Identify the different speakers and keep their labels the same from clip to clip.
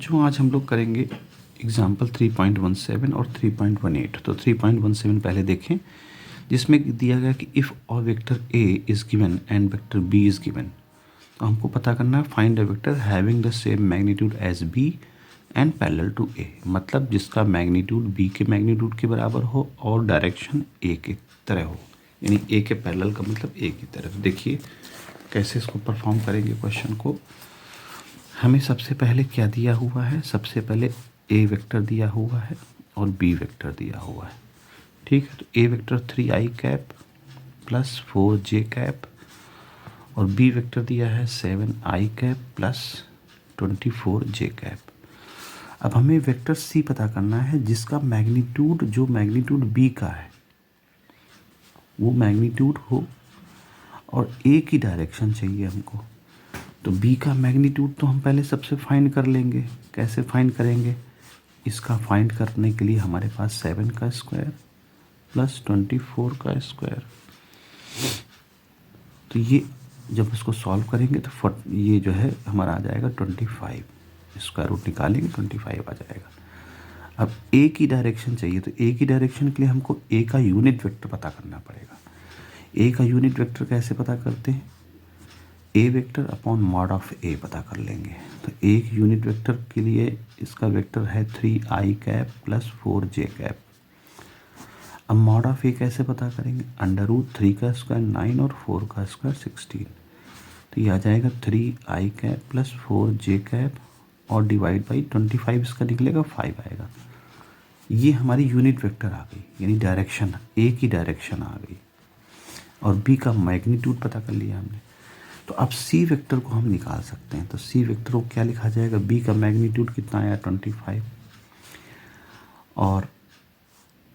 Speaker 1: बच्चों आज हम लोग करेंगे एग्जाम्पल 3.17 और 3.18। तो 3.17 पहले देखें, जिसमें दिया गया कि इफ़ और vector A is given and vector B is given. तो हमको पता करना है find a vector having the same magnitude as B and parallel to A, मतलब जिसका मैग्नीट्यूड बी के मैग्नीट्यूड के बराबर हो और डायरेक्शन ए के तरह हो, यानी ए के पैरेलल का मतलब ए की तरह। तो देखिए कैसे इसको परफॉर्म करेंगे क्वेश्चन को। हमें सबसे पहले क्या दिया हुआ है, सबसे पहले ए वेक्टर दिया हुआ है और बी वेक्टर दिया हुआ है। ठीक है, तो A vector 3i cap plus 4j cap और बी वेक्टर दिया है 7i cap plus 24j cap. अब हमें वेक्टर सी पता करना है जिसका मैग्नीट्यूड, जो मैग्नीट्यूड बी का है वो मैग्नीट्यूड हो और ए की डायरेक्शन चाहिए हमको। तो बी का मैग्नीट्यूड तो हम पहले सबसे फाइंड कर लेंगे। कैसे फाइंड करेंगे? इसका फाइंड करने के लिए हमारे पास 7 का स्क्वायर प्लस 24 का स्क्वायर, तो ये जब इसको सॉल्व करेंगे तो ये जो है हमारा आ जाएगा 25। स्क्वायर रूट निकालेंगे 25 आ जाएगा। अब ए की डायरेक्शन चाहिए, तो ए की डायरेक्शन के लिए हमको ए का यूनिट वेक्टर पता करना पड़ेगा। ए का यूनिट वेक्टर कैसे पता करते हैं? ए वेक्टर अपॉन मॉड ऑफ ए पता कर लेंगे। तो एक यूनिट वेक्टर के लिए इसका वेक्टर है 3i cap plus 4j cap. अब मॉड ऑफ ए कैसे पता करेंगे? √3 का स्क्वायर 9 और 4 का स्क्वायर 16, तो ये आ जाएगा 3i cap plus 4j cap और डिवाइड बाई 25, इसका निकलेगा 5 आएगा। ये हमारी यूनिट वेक्टर आ गई, यानी डायरेक्शन, ए की डायरेक्शन आ गई और बी का मैग्नीट्यूड पता कर लिया हमने। तो अब सी वेक्टर को हम निकाल सकते हैं। तो सी वेक्टर को क्या लिखा जाएगा? बी का मैग्नीट्यूड कितना आया? 25 और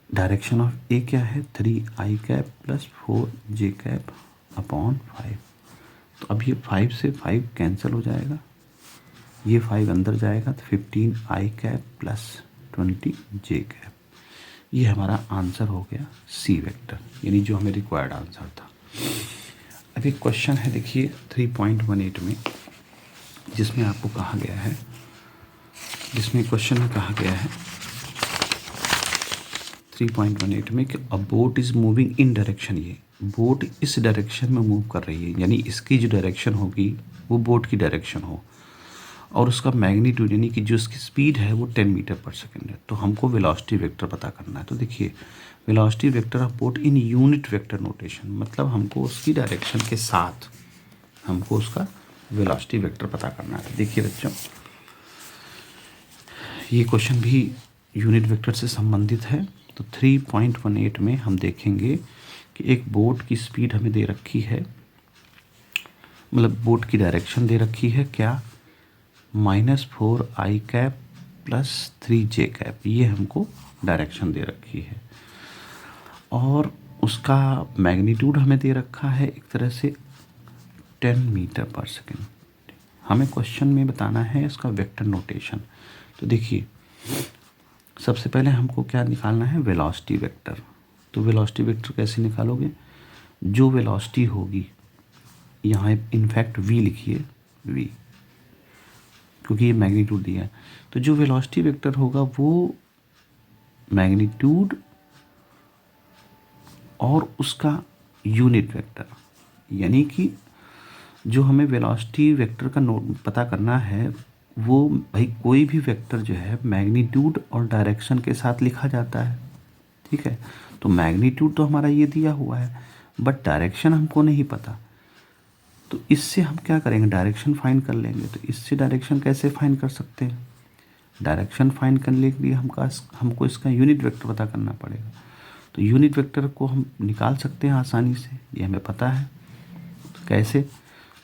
Speaker 1: डायरेक्शन ऑफ ए क्या है? 3i cap plus 4j cap upon 5। तो अब ये 5 से 5 कैंसिल हो जाएगा, ये 5 अंदर जाएगा तो 15i cap plus 20j cap. ये हमारा आंसर हो गया सी वेक्टर, यानी जो हमें रिक्वायर्ड आंसर था। अब एक क्वेश्चन है देखिए 3.18 में, जिसमें आपको कहा गया है, जिसमें क्वेश्चन में कहा गया है 3.18 में कि अ boat is moving in direction. ये बोट इस डायरेक्शन में मूव कर रही है, यानी इसकी जो डायरेक्शन होगी वो बोट की डायरेक्शन हो और उसका मैग्नीट्यूड यानी कि जो उसकी स्पीड है वो 10 मीटर पर सेकेंड है। तो हमको वेलोसिटी वेक्टर पता करना है। तो देखिए velocity vector of boat in unit vector notation, मतलब हमको उसकी डायरेक्शन के साथ हमको उसका वेलोसिटी वेक्टर पता करना है। देखिए बच्चों, ये क्वेश्चन भी यूनिट वेक्टर से संबंधित है। तो 3.18 में हम देखेंगे कि एक बोट की स्पीड हमें दे रखी है, मतलब बोट की डायरेक्शन दे रखी है क्या? -4i cap plus 3j cap, ये हमको डायरेक्शन दे रखी है और उसका मैग्नीट्यूड हमें दे रखा है एक तरह से 10 मीटर पर सेकेंड। हमें क्वेश्चन में बताना है इसका वेक्टर नोटेशन। तो देखिए सबसे पहले हमको क्या निकालना है? Velocity vector. तो वेलोसिटी वेक्टर कैसे निकालोगे? जो वेलोसिटी होगी, यहाँ इनफैक्ट v लिखिए, v, क्योंकि ये मैग्नीट्यूड दिया है। तो जो वेलोसिटी वेक्टर होगा वो मैग्नीट्यूड और उसका यूनिट वेक्टर, यानी कि जो हमें वेलोसिटी वेक्टर का नोट पता करना है वो भाई कोई भी वेक्टर जो है मैग्नीट्यूड और डायरेक्शन के साथ लिखा जाता है। ठीक है, तो मैग्नीट्यूड तो हमारा ये दिया हुआ है बट डायरेक्शन हमको नहीं पता। तो इससे हम क्या करेंगे? डायरेक्शन फाइंड कर लेंगे। तो इससे डायरेक्शन कैसे फाइंड कर सकते हैं? डायरेक्शन फाइंड करने के लिए हमको इसका यूनिट वेक्टर पता करना पड़ेगा। तो यूनिट वेक्टर को हम निकाल सकते हैं आसानी से, ये हमें पता है। तो कैसे?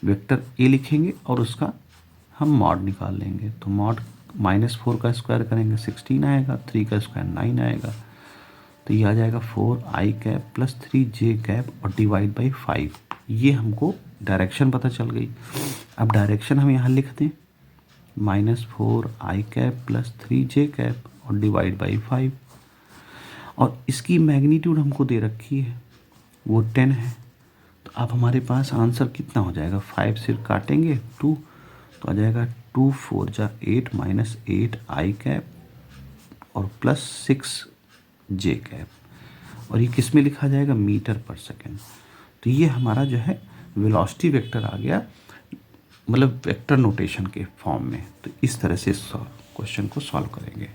Speaker 1: वेक्टर ए लिखेंगे और उसका हम मॉड निकाल लेंगे। तो मॉड -4 का स्क्वायर करेंगे 16 आएगा, 3 का स्क्वायर 9 आएगा, तो ये आ जाएगा 4i cap plus 3j cap और डिवाइड बाई 5। ये हमको डायरेक्शन पता चल गई। अब डायरेक्शन हम यहाँ लिख दें -4i cap plus 3j cap और डिवाइड बाई 5, और इसकी मैग्नीट्यूड हमको दे रखी है वो 10 है। तो अब हमारे पास आंसर कितना हो जाएगा? 5 से काटेंगे 2, तो आ जाएगा 2 4 जा 8 माइनस 8 आई कैप और प्लस 6 जे कैप, और ये किस में लिखा जाएगा, मीटर पर सेकेंड। तो ये हमारा जो है वेलोसिटी वेक्टर आ गया, मतलब वेक्टर नोटेशन के फॉर्म में। तो इस तरह से इस क्वेश्चन को सॉल्व करेंगे।